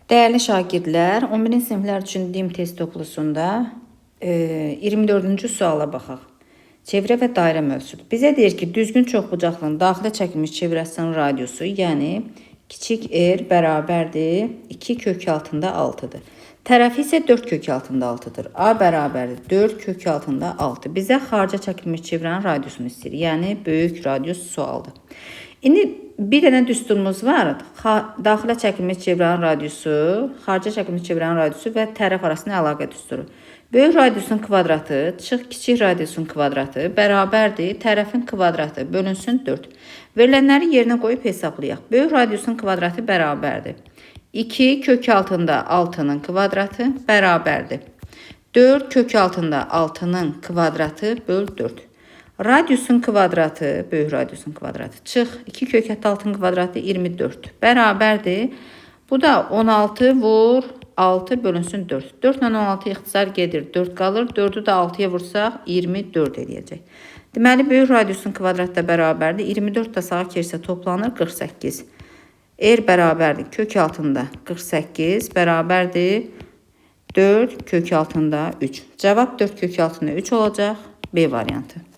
Değerli şagirdlər, 11-ci siniflər üçün DİM test toplusunda 24-cü suala baxaq. Çevrə və dairə mövzusudur. Bizə deyir ki, düzgün çoxbucaqlığın daxilə çəkilmiş çevrəsinin radiusu, yəni kiçik r bərabərdir 2 kök altında 6-dır. Tərəfi isə 4 kök altında 6-dır. A bərabərdir 4 kök altında 6. Bizə xarica çəkilmiş çevrənin radiusunu istəyir. Yəni böyük radius sualdır. İndi bir dənə düsturumuz var. Daxilə çəkilmiş çevrənin radiusu, xarica çəkilmiş çevrənin radiusu və tərəf arasında əlaqə düsturu. Böyük radiusun kvadratı çıx kiçik radiusun kvadratı bərabərdir tərəfin kvadratı bölünsün 4. Verilənləri yerinə qoyub hesablayaq. Böyük radiusun kvadratı bərabərdir 2 kök altında 6-nın kvadratı bərabərdir 4 kök altında 6-nın kvadratı böl 4. Radiusun kvadratı, böyük radiusun kvadratı çıx 2 kök altının kvadratı 24 bərabərdir. Bu da 16 vur 6 bölünsün 4. 4 ilə 16 ixtisar gedir 4 qalır. 4'ü də 6'ya vursaq 24 eləyəcək. Deməli böyük radiusun kvadratı da bərabərdir. 24 da sağa keçsə toplanır 48. R bərabərdir kök altında 48 bərabərdir 4 kök altında 3. Cavab 4 kök altında 3 olacaq. B variantı.